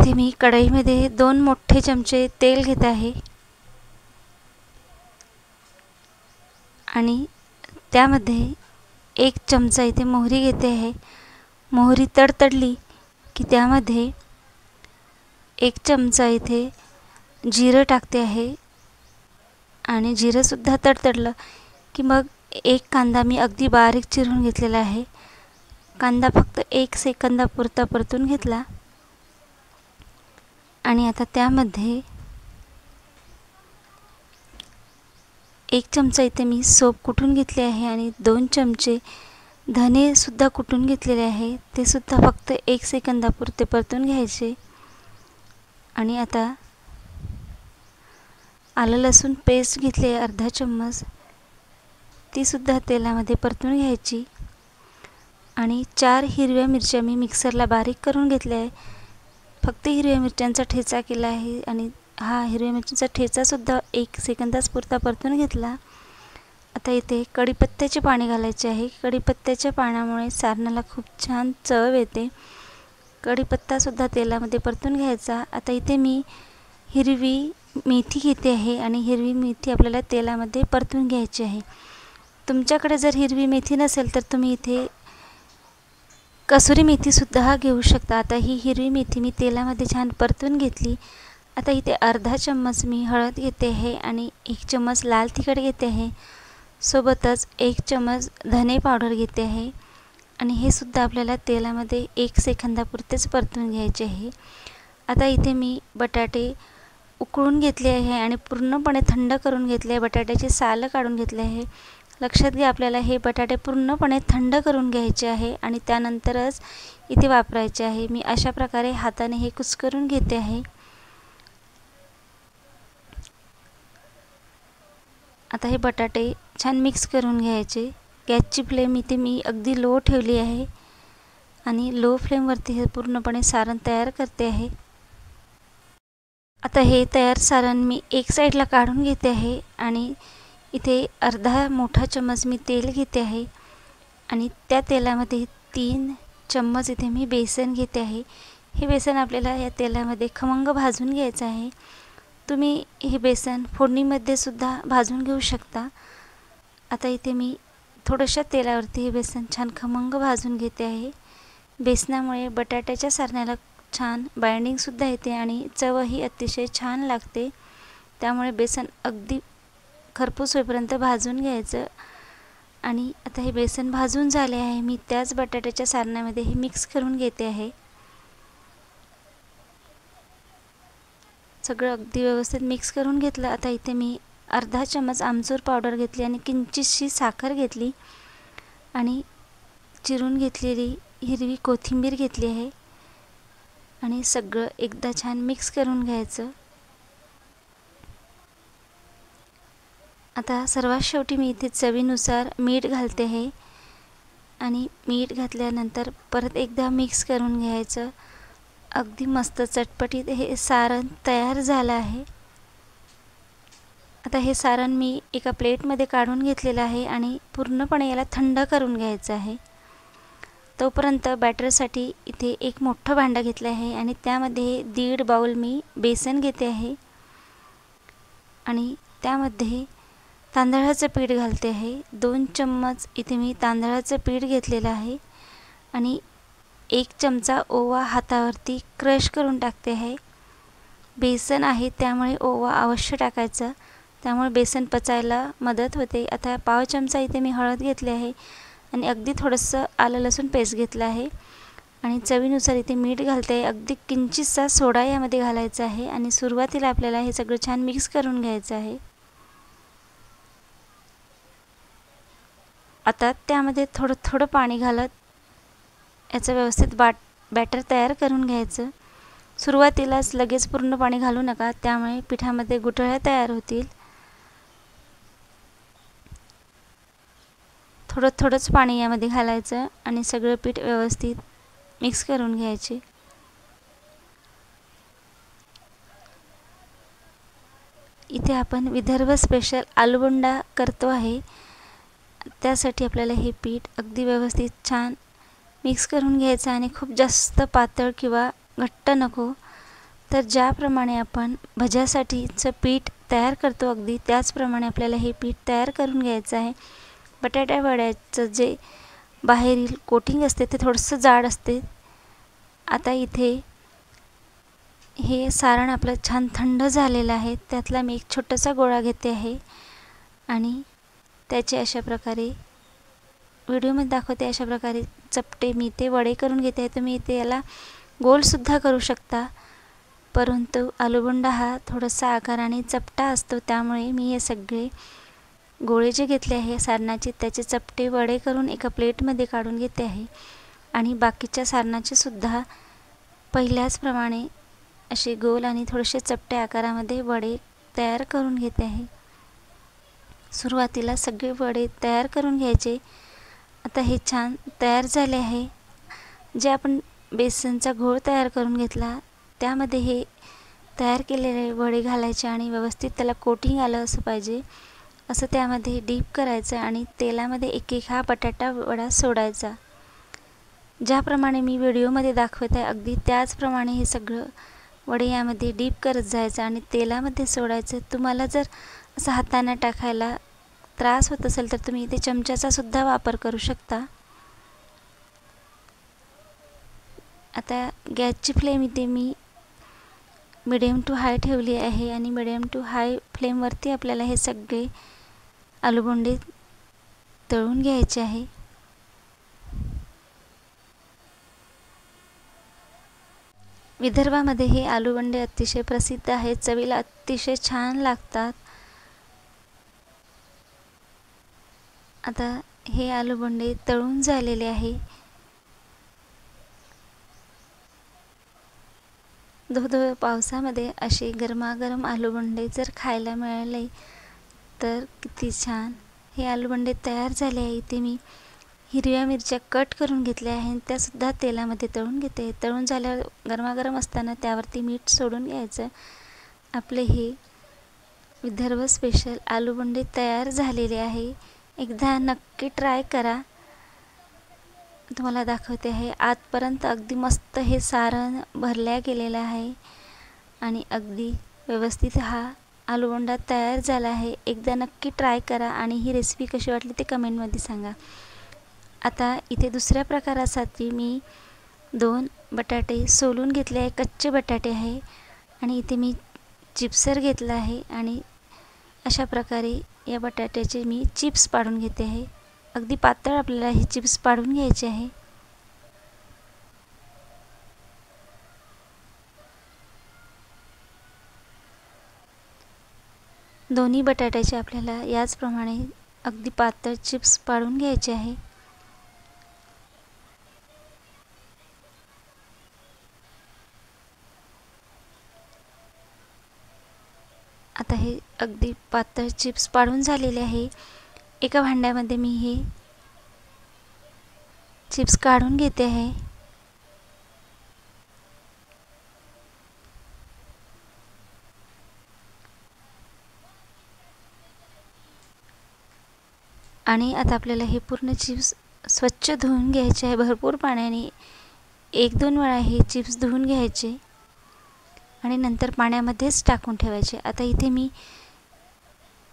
इथे मी कढईमध्ये 2 मोठे चमचे तेल घेत आहे आणि त्यामध्ये 1 चमचा इथे मोहरी घेते आहे। मोहरी तडतडली की त्यामध्ये 1 चमचा इथे जिरं टाकते आहे आणि जिरं सुद्धा तडतडलं की मग 1 कांदा मी अगदी बारीक चिरून घेतलेला आहे। कांदा फक्त 1 सेकंदापुरता परतून घेतला आणि आता त्यामध्ये 1 चमचा इथे मी सोप कुटून घेतले आहे आणि 2 चमचे धने सुद्धा कुटून घेतलेले आहे। ते सुद्धा फक्त 1 सेकंदापुरते परतून घ्यायचे आणि आता आलं लसूण पेस्ट घेतली आहे अर्धा चम्मच, ती सुद्धा तेलामध्ये परतून घ्यायची आणि 4 हिरव्या मिरच्या मी मिक्सरला बारीक करून घेतल्या आहे। फक्त हिरव्या मिरच्यांचा ठेचा केला आहे आणि हा हिरव्या मिरचीचा ठेचा सुद्धा 1 सेकंदापुरता परतून घेतला। आता इथे कढीपत्त्याचे पाणी घालायचे आहे। कढीपत्त्याच्या पाण्यामुळे सारणाला खूप छान चव येते। कढीपत्ता सुद्धा तेलामध्ये परतून घ्यायचा। आता इथे मी हिरवी मेथी घेते आहे आणि हिरवी मेथी आपल्याला तेलामध्ये परतून घ्यायची आहे। तुमच्याकडे जर हिरवी मेथी नसेल तर तुम्ही इथे कसुरी मेथी सुद्धा घेऊ शकता। आता ही हिरवी मेथी मी तेलामध्ये छान परतून घेतली। आता इथे अर्धा चम्मच मी हळद घेते आहे आणि 1 चम्मच लाल तिखट घेते आहे, सोबतच 1 चम्मच धने पावडर घेते आहे आणि हे सुद्धा आपल्याला तेलामध्ये 1 सेकंदापुरतेच परतून घ्यायचे आहे। आता इथे मी बटाटे उकळून घेतले आहे आणि पूर्णपणे थंड करून घेतले आहे। बटाट्याची सालं काढून घेतले आहे। लक्षात घ्या आपल्याला हे बटाटे पूर्णपणे थंड करून घ्यायचे आहे आणि त्यानंतरच इथे वापरायचे आहे। मी अशा प्रकारे हाताने हे कुस्करून घेते आहे। आता हे बटाटे छान मिक्स करून घ्यायचे। गॅसची फ्लेम इथे मी अगदी लो ठेवली आहे आणि लो फ्लेमवरती हे पूर्णपणे सारण तयार करते आहे। आता हे तयार सारण मी एक साईडला काढून घेते आहे आणि इथे अर्धा मोठा चम्मच मी तेल घेते आहे आणि त्या तेलामध्ये 3 चम्मच इथे मी बेसन घेते आहे। हे बेसन आपल्याला या तेलामध्ये खमंग भाजून घ्यायचं आहे। तुम्ही हे बेसन फोडणीमध्ये सुद्धा भाजून घेऊ शकता। आता इथे मी थोड्याशा तेलावरती हे बेसन छान खमंग भाजून घेते आहे। बेसनामुळे बटाट्याच्या सारणाला छान बाइंडिंग सुद्धा येते आणि चवही अतिशय छान लागते। त्यामुळे बेसन अगदी खरपूस होईपर्यंत भाजून घ्यायचं आणि आता हे बेसन भाजून झाले आहे। मी त्याच बटाट्याच्या सारणामध्ये हे मिक्स करून घेते आहे। सगळं अगदी व्यवस्थित मिक्स करून घेतलं। आता इथे मी अर्धा चम्मच आमचूर पावडर घेतली आणि किंचितशी साखर घेतली आणि चिरून घेतलेली हिरवी कोथिंबीर घेतली आहे आणि सगळं एकदा छान मिक्स करून घ्यायचं। आता सर्वात शेवटी मी इथे चवीनुसार मीठ घालते आहे आणि मीठ घातल्यानंतर परत एकदा मिक्स करून घ्यायचं। अगदी मस्त चटपटीत हे सारण तयार झालं आहे। आता हे सारण मी एका प्लेटमध्ये काढून घेतलेलं आहे आणि पूर्णपणे याला थंड करून घ्यायचं आहे। तोपर्यंत बॅटरसाठी इथे एक मोठं भांडं घेतलं आहे आणि त्यामध्ये 1.5 बाउल मी बेसन घेते आहे आणि त्यामध्ये तांदळाचं पीठ घालते आहे। 2 चम्मच इथे मी तांदळाचं पीठ घेतलेलं आहे आणि 1 चमचा ओवा हातावरती क्रश करून टाकते आहे। बेसन आहे त्यामुळे ओवा अवश्य टाकायचा, त्यामुळे बेसन पचायला मदत होते। आता पाव चमचा इथे मी हळद घेतली आहे आणि अगदी थोडंसं आलं लसूण पेस्ट घेतलं आहे आणि चवीनुसार इथे मीठ घालते आहे। अगदी किंचितसा सोडा यामध्ये घालायचा आहे आणि सुरुवातीला आपल्याला हे सगळं छान मिक्स करून घ्यायचं आहे। आता त्यामध्ये थोडं थोडं पाणी घालत याचं व्यवस्थित बॅटर तयार करून घ्यायचं। सुरुवातीलाच लगेच पूर्ण पाणी घालू नका, त्यामुळे पिठामध्ये गुठळ्या तयार होतील। थोडं थोडंच पाणी यामध्ये घालायचं आणि सगळं पीठ व्यवस्थित मिक्स करून घ्यायचे। इथे आपण विदर्भ स्पेशल आलूबोंडा करतो आहे, त्यासाठी आपल्याला हे पीठ अगदी व्यवस्थित छान मिक्स करून घ्यायचं आणि खूप जास्त पातळ किंवा घट्ट नको, तर ज्याप्रमाणे आपण भज्यासाठीचं पीठ तयार करतो अगदी त्याचप्रमाणे आपल्याला हे पीठ तयार करून घ्यायचं आहे. बटाटा वड्याचं जे बाहेरील कोटिंग असते ते थोडंसं जाड असते. आता इथे हे सारण आपलं छान थंड झालेलं आहे. त्यातला मी एक छोटासा गोळा घेते आहे आणि त्याचे अशा प्रकारे व्हिडिओमध्ये दाखवते अशा प्रकारे चपटे मी ते वडे करून घेते आहे. तुम्ही इथे याला गोलसुद्धा करू शकता, परंतु आलूबोंडा हा थोडासा आकाराने चपटा असतो, त्यामुळे मी हे सगळे गोळे जे घेतले आहे सारणाचे त्याचे चपटे वडे करून एका प्लेटमध्ये काढून घेते आहे आणि बाकीच्या सारणाचे सुद्धा पहिल्याचप्रमाणे असे गोल आणि थोडेसे चपटे आकारामध्ये वडे तयार करून घेते आहे. सुरुवातीला सगळे वडे तयार करून घ्यायचे. आता हे छान तयार झाले आहे. जे आपण बेसनचा घोळ तयार करून घेतला त्यामध्ये हे तयार केलेले वडे घालायचे आणि व्यवस्थित त्याला कोटिंग आलं असं पाहिजे असं त्यामध्ये डीप करायचं आणि तेलामध्ये एक एक हा बटाटा वडा सोडायचा. ज्याप्रमाणे मी व्हिडिओमध्ये दाखवत आहे अगदी त्याचप्रमाणे हे सगळं वडे यामध्ये डीप करत जायचं आणि तेलामध्ये सोडायचं. तुम्हाला जर असं हाताने टाकायला त्रास होत असेल तर तुम्ही इथे चमच्याचा सुद्धा वापर करू शकता. आता गॅसची फ्लेम इथे मी मिडियम टू हाय ठेवली आहे आणि मिडियम टू हाय फ्लेमवरती आपल्याला हे सगळे आलूबोंडे तळून घ्यायचे आहे. विदर्भामध्ये हे आलूबोंडे अतिशय प्रसिद्ध आहेत, चवीला अतिशय छान लागतात. आता हे आलूबोंडे तळून झालेले आहे. धो पावसामध्ये असे गरमागरम आलूबोंडे जर खायला मिळाले तर किती छान. हे आलूबोंडे तयार झाले आहे. इथे मी हिरव्या मिरच्या कट करून घेतल्या आहेत, त्यासुद्धा तेलामध्ये तळून घेते. तळून झाल्यावर गरमागरम असताना त्यावरती मीठ सोडून घ्यायचं. आपले हे विदर्भ स्पेशल आलूबोंडे तयार झालेले आहे. एकदा नक्की ट्राय करा. तुम्हाला दाखवते आहे आतपर्यंत अगदी मस्त हे सारण भरल्या गेलेलं आहे आणि अगदी व्यवस्थित हा आलूबोंडा तयार झाला आहे. एकदा नक्की ट्राय करा आणि ही रेसिपी कशी वाटली ते कमेंटमध्ये सांगा. आता इथे दुसऱ्या प्रकारासाठी मी 2 बटाटे सोलून घेतले आहे, कच्चे बटाटे आहे आणि इथे मी चिप्सर घेतला आहे आणि अशा प्रकारे या बटाट्याचे मी चिप्स पाडून घेते आहे. अगदी पातळ आपल्याला हे चिप्स पाडून घ्यायचे आहे. दोन्ही बटाट्याचे आपल्याला याचप्रमाणे अगदी पातळ चिप्स पाडून घ्यायचे आहे. आता हे अगदी पातळ चिप्स पाडून झालेले आहे. एका भांड्यामध्ये मी हे चिप्स काढून घेते आहे. आणि आता आपल्याला हे पूर्ण चिप्स स्वच्छ धुवून घ्यायचे आहे. भरपूर पाण्याने 1-2 वेळा हे चिप्स धुवून घ्यायचे आणि नंतर पाण्यामध्येच टाकून ठेवायचे. आता इथे मी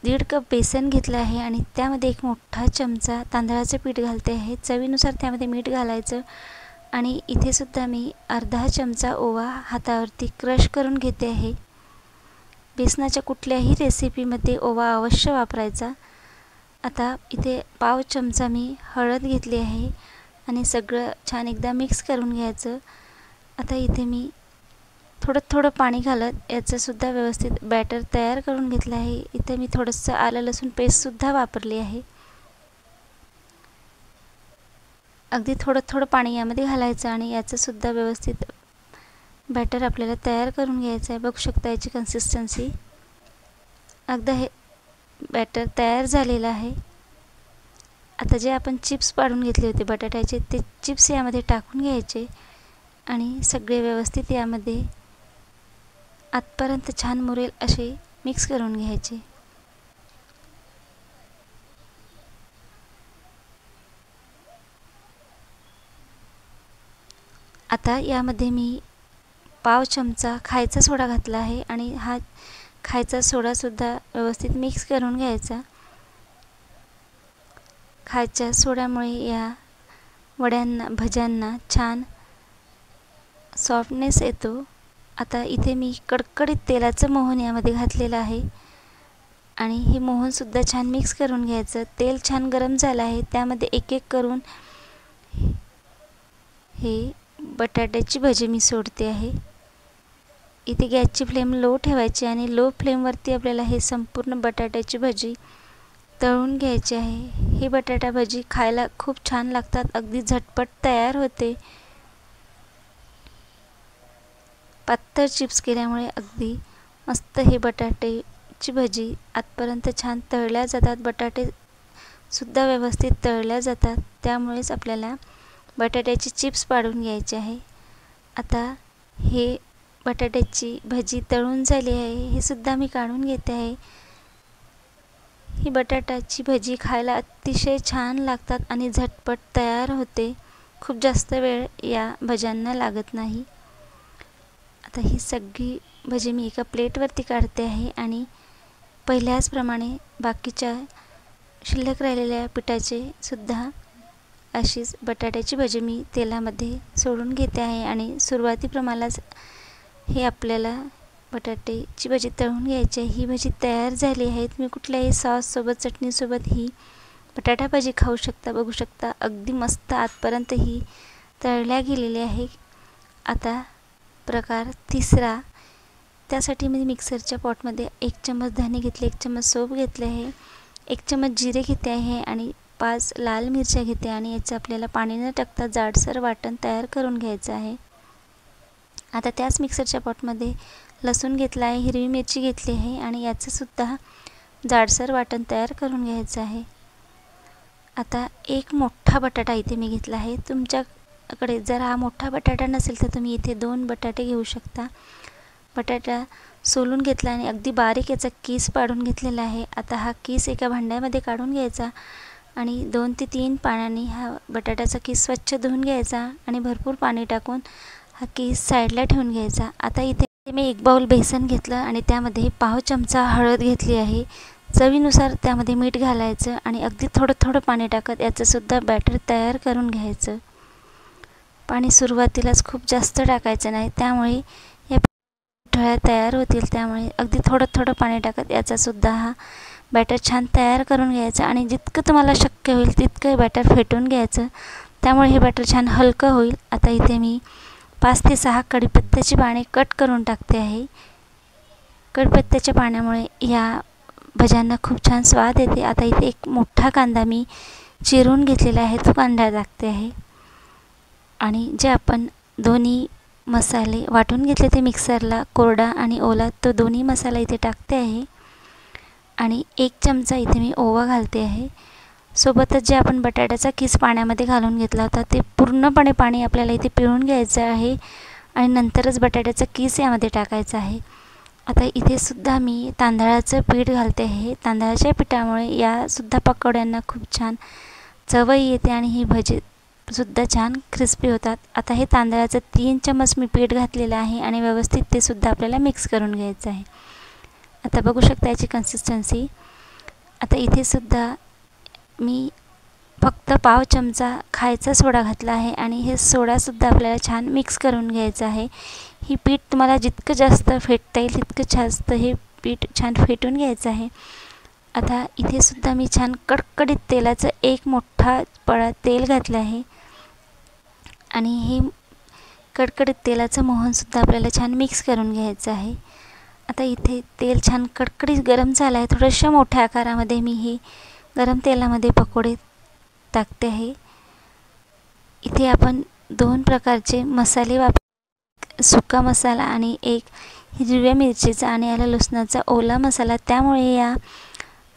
1.5 कप बेसन घेतलं आहे आणि त्यामध्ये 1 मोठा चमचा तांदळाचं पीठ घालते आहे. चवीनुसार त्यामध्ये मीठ घालायचं आणि इथे सुद्धा मी अर्धा चमचा ओवा हातावरती क्रश करून घेते आहे. बेसनाच्या कुठल्याही रेसिपीमध्ये ओवा अवश्य वापरायचा. आता इथे पाव चमचा मी हळद घेतली आहे आणि सगळं छान एकदा मिक्स करून घ्यायचं. आता इथे मी थोडं पाणी घालत याचंसुद्धा व्यवस्थित बॅटर तयार करून घेतलं आहे. इथे मी थोडंसं आलं लसूण पेस्टसुद्धा वापरली आहे. अगदी थोडं पाणी यामध्ये घालायचं आणि याचंसुद्धा व्यवस्थित बॅटर आपल्याला तयार करून घ्यायचं आहे. बघू शकता याची कन्सिस्टन्सी. अगदी हे बॅटर तयार झालेलं आहे. आता जे आपण चिप्स पाडून घेतले होते बटाट्याचे ते चिप्स यामध्ये टाकून घ्यायचे आणि सगळे व्यवस्थित यामध्ये आतपर्यंत छान मुरेल असे मिक्स करून घ्यायचे. आता यामध्ये मी पाव चमचा खायचा सोडा घातला आहे आणि हा खायचा सोडासुद्धा व्यवस्थित मिक्स करून घ्यायचा। खायच्या सोड्यामुळे या वड्यांना भज्यांना छान सॉफ्टनेस येतो। आता इथे मी कडकडीत तेलाचं मोहन यामध्ये घातलेलं आहे आणि हे मोहनसुद्धा छान मिक्स करून घ्यायचं। तेल छान गरम झालं आहे, त्यामध्ये एक एक करून हे बटाट्याची भजी मी सोडते आहे। इथे गॅसची फ्लेम लो ठेवायची आणि लो फ्लेमवरती आपल्याला हे संपूर्ण बटाट्याची भजी तळून घ्यायची आहे। ही बटाटा भजी खायला खूप छान लागतात, अगदी झटपट तयार होते। पातळ चिप्स केल्यामुळे अगदी मस्त हे बटाट्याची भजी आतपर्यंत छान तळल्या जातात। बटाटे सुद्धा व्यवस्थित तळल्या जातात, त्यामुळेच आपल्याला बटाट्याची चिप्स पाडून घ्यायचे आहे। आता हे बटाट्याची भजी तळून झाली आहे, हे सुद्धा मी काढून घेते आहे। ही बटाट्याची भजी खायला अतिशय छान लागतात आणि झटपट तयार होते, खूप जास्त वेळ या भज्यांना लागत नाही। आता ही सगळी भजी मी एका प्लेटवरती काढते आहे आणि पहिल्याचप्रमाणे बाकीच्या शिल्लक राहिलेल्या पिठाचे सुद्धा अशीच बटाट्याची भजी मी तेलामध्ये सोडून घेते आहे आणि सुरुवातीप्रमाणेच हे आपल्याला बटाट्याची भजी तळून घ्यायची आहे। ही भजी तयार झाली आहे। तुम्ही कुठल्याही सॉससोबत चटणीसोबत ही बटाटा भजी खाऊ शकता। बघू शकता अगदी मस्त आतपर्यंत ही तळल्या गेलेली आहे। आता प्रकार तिसरा, त्यासाठी मी मिक्सरच्या पॉटमध्ये 1 चम्मच धने घेतले, 1 चम्मच सोप घेतले आहे, 1 चम्मच जिरे घेते आहे आणि 5 लाल मिरच्या घेते आणि याचं आपल्याला पाणी न टाकता जाडसर वाटण तयार करून घ्यायचं आहे। आता त्याच मिक्सरच्या पॉटमध्ये लसूण घेतला आहे, हिरवी मिरची घेतली आहे आणि याचं सुद्धा जाडसर वाटण तयार करून घ्यायचं आहे। आता एक मोठा बटाटा इथे मी घेतला आहे। तुमच्याकडे जर हा मोठा बटाटा नसेल तर तुम्ही इथे 2 बटाटे घेऊ शकता। बटाटा सोलून घेतला आणि अगदी बारीक याचा कीस पाडून घेतलेला आहे। आता हा कीस एका भांड्यामध्ये काढून घ्यायचा आणि 2 ते 3 पाण्याने हा बटाट्याचा कीस स्वच्छ धुवून घ्यायचा आणि भरपूर पाणी टाकून हा कीस साईडला ठेवून घ्यायचा। आता इथे मी 1 बाउल बेसन घेतलं आणि त्यामध्ये पाव चमचा हळद घेतली आहे। चवीनुसार त्यामध्ये मीठ घालायचं आणि अगदी थोडं थोडं पाणी टाकत याचं सुद्धा बॅटर तयार करून घ्यायचं। पाणी सुरुवातीलाच खूप जास्त टाकायचं नाही, त्यामुळे या पिठोळ्या तयार होतील, त्यामुळे अगदी थोडं थोडं पाणी टाकत याचा सुद्धा हा बॅटर छान तयार करून घ्यायचा आणि जितकं तुम्हाला शक्य होईल तितकं बॅटर फेटून घ्यायचं, त्यामुळे हे बॅटर छान हलकं होईल। आता इथे मी 5 ते 6 कढीपत्त्याची पाने कट करून टाकते आहे। कढीपत्त्याच्या पाण्यामुळे या भज्यांना खूप छान स्वाद येते। आता इथे एक मोठा कांदा मी चिरून घेतलेला आहे, तो कांदा टाकते आहे आणि जे आपण दोन्ही मसाले वाटून घेतले ते मिक्सरला, कोरडा आणि ओला, तो दोन्ही मसाला इथे टाकते आहे आणि 1 चमचा इथे मी ओवा घालते आहे। सोबतच जे आपण बटाट्याचा कीस पाण्यामध्ये घालून घेतला होता ते पूर्णपणे पाणी आपल्याला इथे पिळून घ्यायचं आहे आणि नंतरच बटाट्याचा कीस यामध्ये टाकायचा आहे। आता इथे सुद्धा मी तांदळाचं पीठ घालते आहे। तांदळाच्या पिठामुळे या सुद्धा पकोड्यांना खूप छान चवही येते आणि ही भजी सुद्धा छान क्रिस्पी होतात। आता हे तांदळाचं 3 चम्मच मी पीठ घातलेलं आहे आणि व्यवस्थित ते सुद्धा आपल्याला मिक्स करून घ्यायचं आहे। आता बघू शकता याची कन्सिस्टन्सी। आता इथे सुद्धा मी फक्त पाव चमचा खायचा सोडा घातला आहे आणि हे सोडासुद्धा आपल्याला छान मिक्स करून घ्यायचं आहे। ही पीठ तुम्हाला जितकं जास्त फेटता येईल तितकं जास्त हे पीठ छान फेटून घ्यायचं आहे। आता इथे सुद्धा मी छान कडकडीत तेलाचं 1 मोठा पळा तेल घातलं आहे आणि हे कडकडीत तेलाचं मोहनसुद्धा आपल्याला छान मिक्स करून घ्यायचं आहे। आता इथे तेल छान कडकडीत गरम झालं आहे। थोड्याशा मोठ्या आकारामध्ये मी हे गरम तेलामध्ये पकोडे टाकते आहे। इथे आपण 2 प्रकारचे मसाले सुका मसाला आणि 1 हिरव्या मिरचीचा आणि आलं लसणाचा ओला मसाला, त्यामुळे या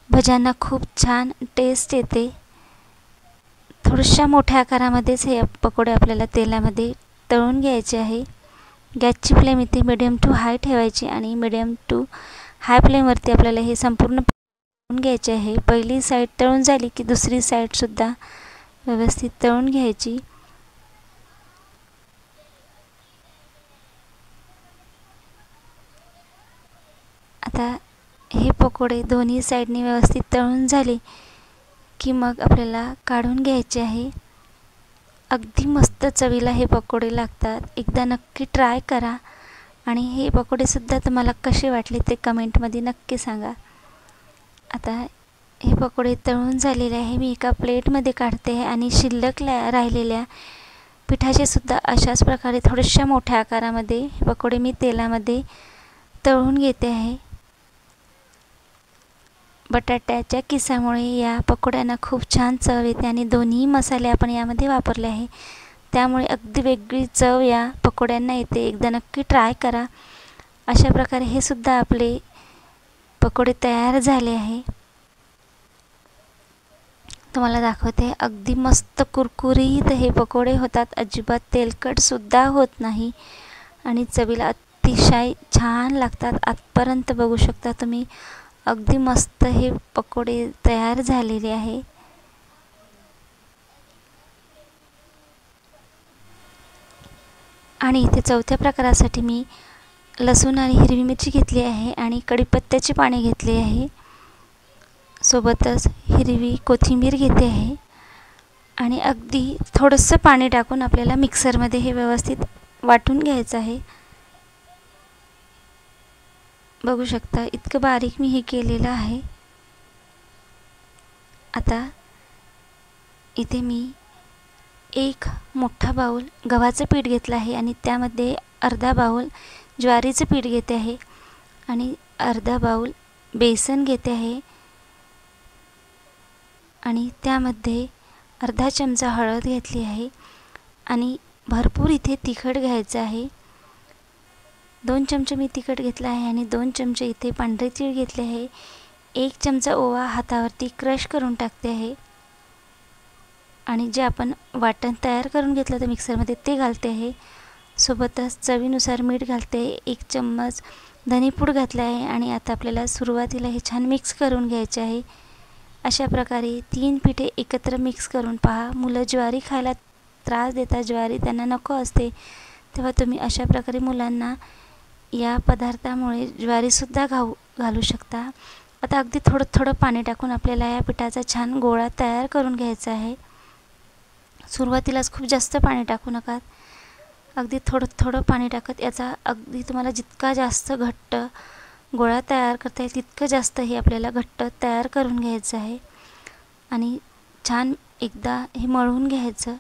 भज्यांना खूप छान टेस्ट येते। थोड्याशा मोठ्या आकारामध्येच हे पकोडे आपल्याला तेलामध्ये तळून घ्यायचे आहे। गॅसची फ्लेम इथे मीडियम टू हाय ठेवायची आणि मीडियम टू हाय फ्लेमवरती आपल्याला हे संपूर्ण तळून घ्यायचे आहे। पहिली साईड तळून झाली की दुसरी साईडसुद्धा व्यवस्थित तळून घ्यायची। आता हे पकोडे दोन्ही साईडने व्यवस्थित तळून झाले की मग आपल्याला काढून घ्यायचे आहे. अगदी मस्त चवीला हे पकोडे लागतात. एकदा नक्की ट्राय करा आणि हे पकोडेसुद्धा तुम्हाला कसे वाटले ते कमेंटमध्ये नक्की सांगा. आता हे पकोडे तळून झालेले आहे. मी एका प्लेटमध्ये काढते आहे आणि शिल्लक राहिलेल्या पिठाचे सुद्धा अशाच प्रकारे थोड्याशा मोठ्या आकारामध्ये हे पकोडे मी तेलामध्ये तळून घेते आहे. बटाट्याच्या किसामुळे या पकोड्यांना खूप छान चव येते आणि दोन्ही मसाले आपण यामध्ये वापरले आहे, त्यामुळे अगदी वेगळी चव या पकोड्यांना येते. एकदा नक्की ट्राय करा. अशा प्रकारे हे सुद्धा आपले पकोडे तयार झाले आहे. तुम्हाला दाखवते. अगदी मस्त कुरकुरीत हे पकोडे होतात. अजिबात तेलकटसुद्धा होत नाही आणि चवीला अतिशय छान लागतात. आतपर्यंत बघू शकता तुम्ही. अगदी मस्त हे पकोडे तयार झालेले आहे. आणि इथे चौथ्या प्रकारासाठी मी लसूण आणि हिरवी मिरची घेतली आहे आणि कढीपत्त्याची पाने घेतली आहे. सोबतच हिरवी कोथिंबीर घेते आहे आणि अगदी थोडंसं पाणी टाकून आपल्याला मिक्सरमध्ये हे व्यवस्थित वाटून घ्यायचं आहे. बघू शकता इतकं बारीक मी हे केलेलं आहे. आता इथे मी एक मोठा बाउल गव्हाचं पीठ घेतलं आहे आणि त्यामध्ये अर्धा बाउल ज्वारीचं पीठ घेते आहे आणि अर्धा बाउल बेसन घेते आहे आणि त्यामध्ये अर्धा चमचा हळद घेतली आहे आणि भरपूर इथे तिखट घ्यायचं आहे. 2 चमचे मी तिखट घेतलं आहे आणि 2 चमचे इथे पांढरे तीळ घेतले आहे. 1 चमचा ओवा हातावरती क्रश करून टाकते आहे आणि जे आपण वाटण तयार करून घेतलं होतं मिक्सरमध्ये ते घालते आहे. सोबतच चवीनुसार मीठ घालते. 1 चम्मच धनेपूड घातला आहे आणि आता आपल्याला सुरुवातीला हे छान मिक्स करून घ्यायचे आहे. अशा प्रकारे 3 पिठे एकत्र मिक्स करून पहा. मुलं ज्वारी खायला त्रास देतात, ज्वारी त्यांना नको असते, तेव्हा तुम्ही अशा प्रकारे मुलांना या पदार्थामुळे ज्वारीसुद्धा घालू शकता. आता अगदी थोडं थोडं पाणी टाकून आपल्याला या पिठाचा छान गोळा तयार करून घ्यायचा आहे. सुरुवातीलाच खूप जास्त पाणी टाकू नका. अगदी थोडं थोडं पाणी टाकत याचा अगदी तुम्हाला जितका जास्त घट्ट गोळा तयार करता येईल तितकं जास्त हे आपल्याला घट्ट तयार करून घ्यायचं आहे आणि छान एकदा हे मळून घ्यायचं.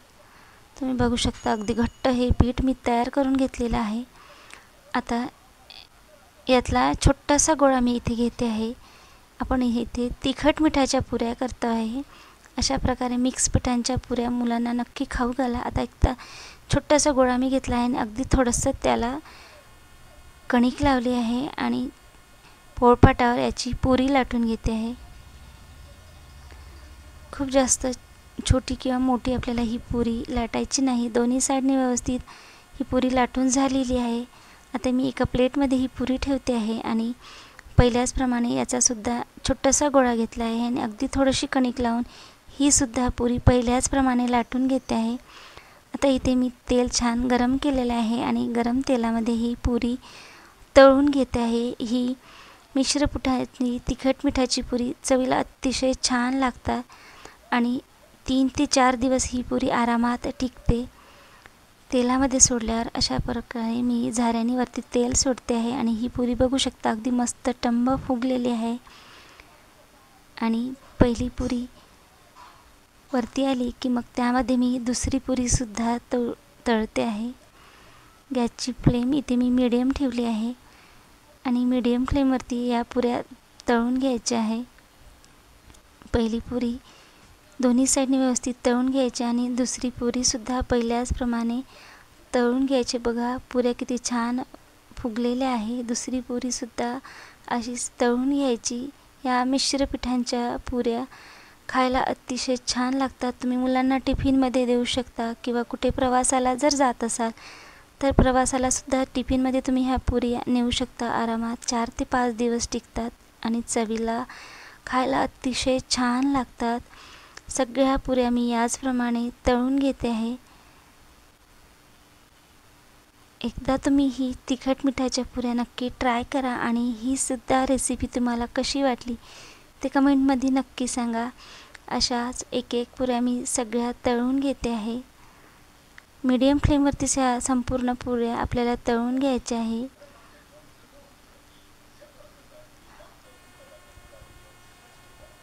तुम्ही बघू शकता अगदी घट्ट हे पीठ मी तयार करून घेतलेलं आहे. आता यातला छोटासा गोळा मी इथे घेते आहे. आपण इथे तिखट मिठाच्या पुऱ्या करतो आहे. अशा प्रकारे मिक्स पिठांच्या पुऱ्या मुलांना नक्की खाऊ घाला. आता एकदा छोटासा गोळा मी घेतला आहे आणि अगदी थोडंसं त्याला कणिक लावली आहे आणि पोळपाटावर याची पुरी लाटून घेते आहे. खूप जास्त छोटी किंवा मोठी आपल्याला ही पुरी लाटायची नाही. दोन्ही साईडने व्यवस्थित ही पुरी लाटून झालेली आहे. आता मी एका प्लेटमध्ये ही पुरी ठेवते आहे आणि पहिल्याचप्रमाणे याचासुद्धा छोटासा गोळा घेतला आहे आणि अगदी थोडीशी कणिक लावून ही सुद्धा पुरी पहिल्याचप्रमाणे लाटून घेते आहे. आता इथे मी तेल छान गरम केलेलं आहे आणि गरम तेलामध्ये ही पुरी तळून घेते आहे. ही मिश्र पिठाची तिखट मिठाची पुरी चवीला अतिशय छान लागतात आणि 3 ते 4 दिवस ही पुरी आरामात टिकते. तेलामध्ये सोडल्यावर अशा प्रकारे मी झाऱ्याने वरती तेल सोडते आहे आणि ही पुरी बघू शकता अगदी मस्त टम्म फुगलेली आहे आणि पहिली पुरी वरती आली की मग त्यामध्ये मी दुसरी पुरीसुद्धा तळते आहे. गॅसची फ्लेम इथे मी मीडियम ठेवली आहे आणि मीडियम फ्लेमवरती या पुऱ्या तळून घ्यायच्या आहे. पहिली पुरी दोन्ही साईडने व्यवस्थित तळून घ्यायची आणि दुसरी पुरीसुद्धा पहिल्याचप्रमाणे तळून घ्यायची. बघा पुऱ्या किती छान फुगलेल्या आहे. दुसरी पुरीसुद्धा अशीच तळून घ्यायची. या मिश्र पिठांच्या पुऱ्या खायला अतिशय छान लागतात. तुम्ही मुलांना टिफिनमध्ये देऊ शकता किंवा कुठे प्रवासाला जर जात असाल तर प्रवासालासुद्धा टिफिनमध्ये तुम्ही ह्या पुरी नेऊ शकता आरामात. 4 ते 5 दिवस टिकतात आणि चवीला खायला अतिशय छान लागतात. सगळ्या पुऱ्या मी याचप्रमाणे तळून घेते आहे. एकदा तुम्ही ही तिखट मिठाच्या पुऱ्या नक्की ट्राय करा आणि ही सुद्धा रेसिपी तुम्हाला कशी वाटली ते कमेंटमध्ये नक्की सांगा. अशाच एक एक पुऱ्या मी सगळ्या तळून घेते आहे. मीडियम फ्लेमवरती संपूर्ण पुऱ्या आपल्याला तळून घ्यायच्या आहे.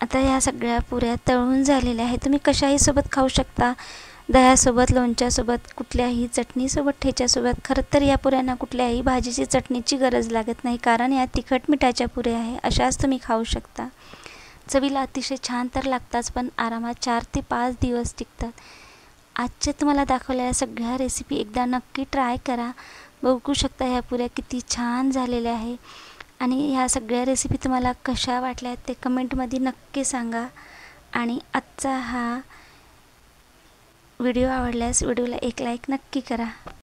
आता ह्या सगळ्या पुऱ्या तळून झालेल्या आहेत. तुम्ही कशाही सोबत खाऊ शकता, दह्यासोबत, लोणच्यासोबत, कुठल्याही चटणीसोबत, ठेच्यासोबत. खरं तर या पुऱ्यांना कुठल्याही भाजीची चटणीची गरज लागत नाही, कारण या तिखट मिठाच्या पुऱ्या आहे. अशाच तुम्ही खाऊ शकता. चवीला अतिशय छान तर लागताच, पण आरामात 4 ते 5 दिवस टिकतात. आजच्या तुम्हाला दाखवलेल्या सगळ्या रेसिपी एकदा नक्की ट्राय करा. बघू शकता ह्या पुऱ्या किती छान झालेल्या आहे. आणि ह्या सगळ्या रेसिपी तुम्हाला कशा वाटल्या ते कमेंटमध्ये नक्की सांगा. आणि आजचा हा व्हिडिओ आवडल्यास व्हिडिओला एक लाईक नक्की करा.